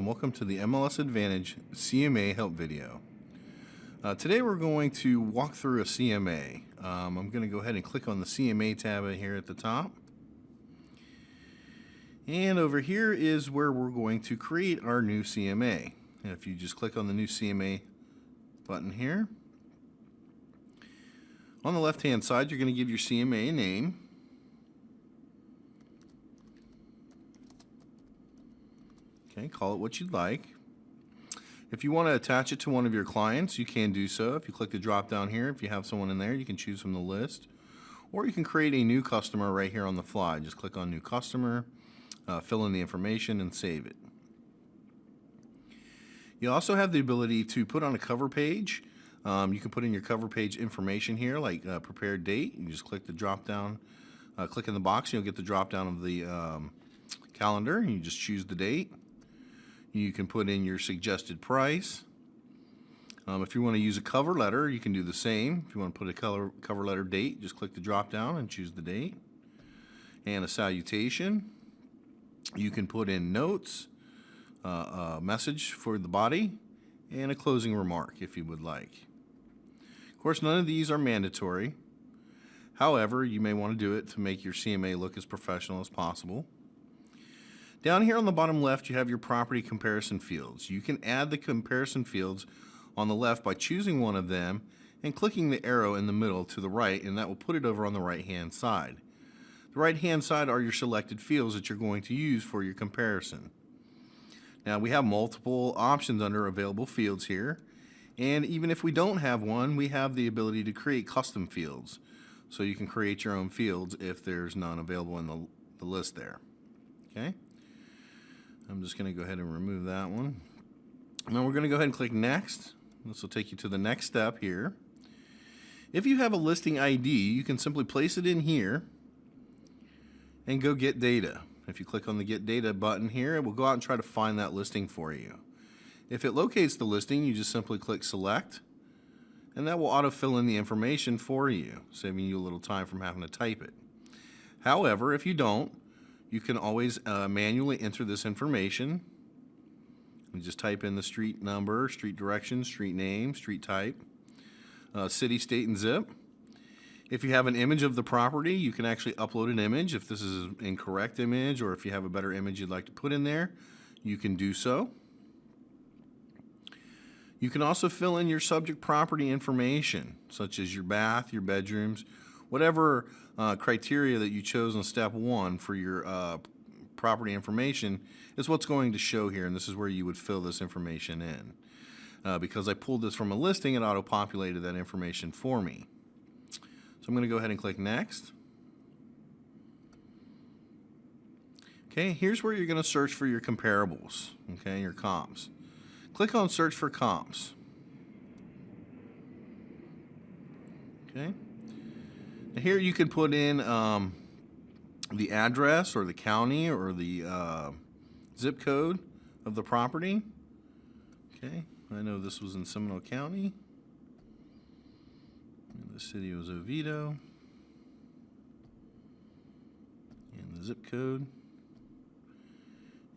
and welcome to the MLS Advantage CMA help video. Today we're going to walk through a CMA. I'm going to go ahead and click on the CMA tab here at the top. And over here is where we're going to create our new CMA. And if you just click on the new CMA button here, on the left hand side you're going to give your CMA a name. Okay, call it what you'd like. If you want to attach it to one of your clients, you can do so. If you click the drop down here, if you have someone in there, you can choose from the list. Or you can create a new customer right here on the fly. Just click on New Customer, fill in the information, and save it. You also have the ability to put on a cover page. You can put in your cover page information here, like prepared date. You just click the drop down, click in the box, and you'll get the drop down of the calendar, and you just choose the date. You can put in your suggested price. If you want to use a cover letter, you can do the same. If you want to put a cover letter date, just click the drop down and choose the date. And a salutation. You can put in notes, a message for the body, and a closing remark if you would like. Of course, none of these are mandatory. However, you may want to do it to make your CMA look as professional as possible. Down here on the bottom left, you have your property comparison fields. You can add the comparison fields on the left by choosing one of them and clicking the arrow in the middle to the right, and that will put it over on the right-hand side. The right-hand side are your selected fields that you're going to use for your comparison. Now, we have multiple options under available fields here, and even if we don't have one, we have the ability to create custom fields. So you can create your own fields if there's none available in the list there. Okay? I'm just going to go ahead and remove that one. Now we're going to go ahead and click Next. This will take you to the next step here. If you have a listing ID, you can simply place it in here and go Get Data. If you click on the Get Data button here, it will go out and try to find that listing for you. If it locates the listing, you just simply click Select, and that will autofill in the information for you, saving you a little time from having to type it. However, if you don't, you can always manually enter this information. You just type in the street number, street direction, street name, street type, city, state, and zip. If you have an image of the property, you can actually upload an image. If this is an incorrect image, or if you have a better image you'd like to put in there, you can do so. You can also fill in your subject property information, such as your bath, your bedrooms, whatever criteria that you chose in step 1 for your property information is what's going to show here, and this is where you would fill this information in. Because I pulled this from a listing, it auto-populated that information for me. So I'm going to go ahead and click Next. Okay, here's where you're going to search for your comparables, okay, your comps. Click on Search for Comps. Okay. Now here you could put in the address or the county or the zip code of the property. Okay, I know this was in Seminole County. And the city was Oviedo. And the zip code.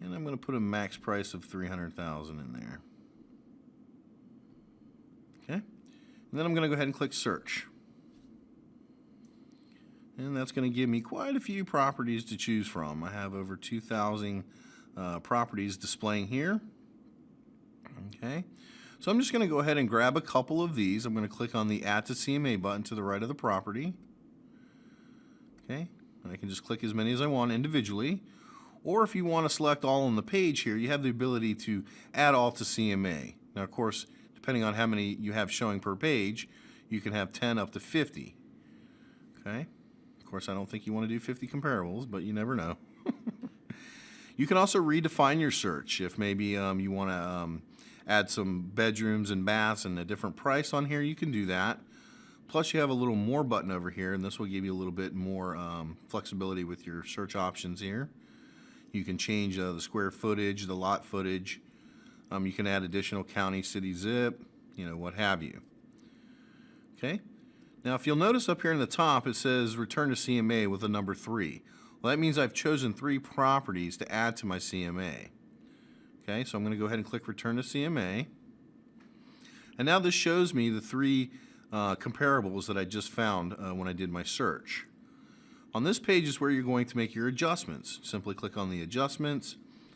And I'm going to put a max price of $300,000 in there. Okay, and then I'm going to go ahead and click Search. And that's going to give me quite a few properties to choose from. I have over 2,000 properties displaying here. Okay, so I'm just going to go ahead and grab a couple of these. I'm going to click on the Add to CMA button to the right of the property. Okay, and I can just click as many as I want individually. Or if you want to select all on the page here, you have the ability to add all to CMA. Now, of course, depending on how many you have showing per page, you can have 10 up to 50. Okay. Of course, I don't think you want to do 50 comparables, but you never know. You can also redefine your search. If maybe you want to add some bedrooms and baths and a different price on here, you can do that. Plus, you have a little more button over here, and this will give you a little bit more flexibility with your search options here. You can change the square footage, the lot footage. You can add additional county, city, zip, what have you. Okay. Now, if you'll notice up here in the top, it says Return to CMA with the number 3. Well, that means I've chosen 3 properties to add to my CMA. Okay, so I'm going to go ahead and click Return to CMA. And now this shows me the three comparables that I just found when I did my search. On this page is where you're going to make your adjustments. Simply click on the adjustments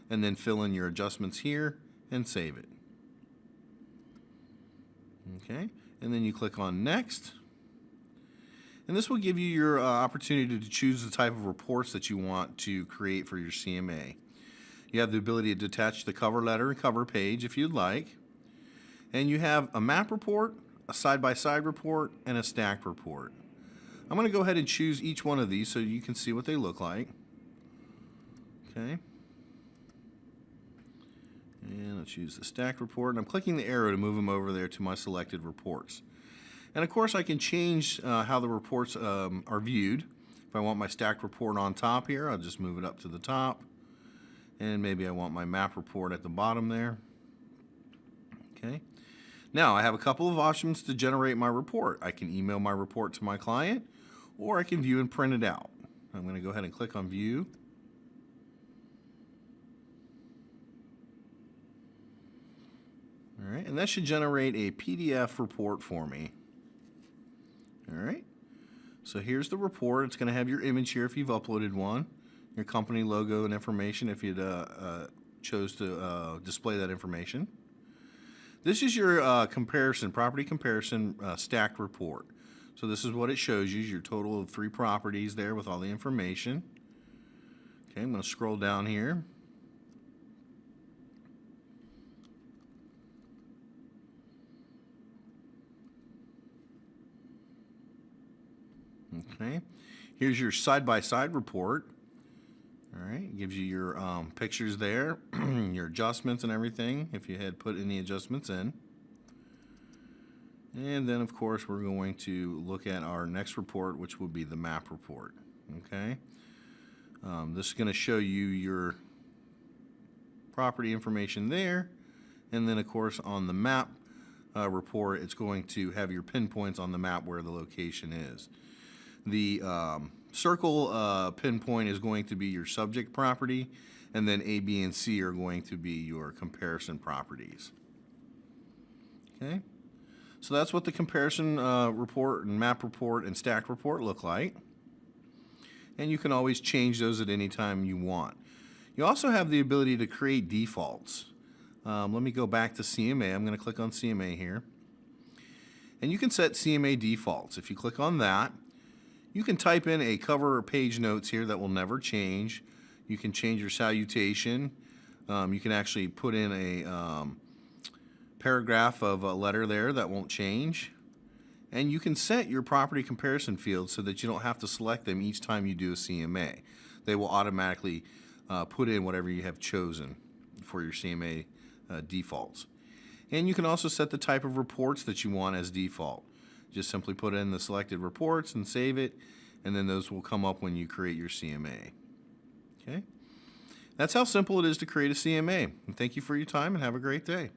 and then fill in your adjustments here and save it. Okay, and then you click on Next. And this will give you your opportunity to choose the type of reports that you want to create for your CMA. You have the ability to attach the cover letter and cover page if you'd like. And you have a map report, a side-by-side report, and a stacked report. I'm going to go ahead and choose each one of these so you can see what they look like. Okay. And I'll choose the stacked report, and I'm clicking the arrow to move them over there to my selected reports. And of course I can change how the reports are viewed. If I want my stacked report on top here, I'll just move it up to the top. And maybe I want my map report at the bottom there. Okay. Now I have a couple of options to generate my report. I can email my report to my client, or I can view and print it out. I'm going to go ahead and click on View. All right, and that should generate a PDF report for me. All right, so here's the report. It's going to have your image here if you've uploaded one, your company logo and information if you'd chose to display that information. This is your property comparison stacked report. So this is what it shows you, your total of 3 properties there with all the information. Okay, I'm going to scroll down here. Okay, here's your side-by-side report. All right, it gives you your pictures there, your adjustments and everything, if you had put any adjustments in. And then, of course, we're going to look at our next report, which will be the map report. Okay, this is going to show you your property information there. And then, of course, on the map report, it's going to have your pinpoints on the map where the location is. The circle pinpoint is going to be your subject property, and then A, B, and C are going to be your comparison properties. Okay, so that's what the comparison report and map report and stacked report look like. And you can always change those at any time you want. You also have the ability to create defaults. Let me go back to CMA. I'm going to click on CMA here. And you can set CMA defaults. If you click on that, you can type in a cover or page notes here that will never change. You can change your salutation. You can actually put in a paragraph of a letter there that won't change. And you can set your property comparison fields so that you don't have to select them each time you do a CMA. They will automatically put in whatever you have chosen for your CMA defaults. And you can also set the type of reports that you want as default. Just simply put in the selected reports and save it, and then those will come up when you create your CMA. Okay? That's how simple it is to create a CMA. And thank you for your time, and have a great day.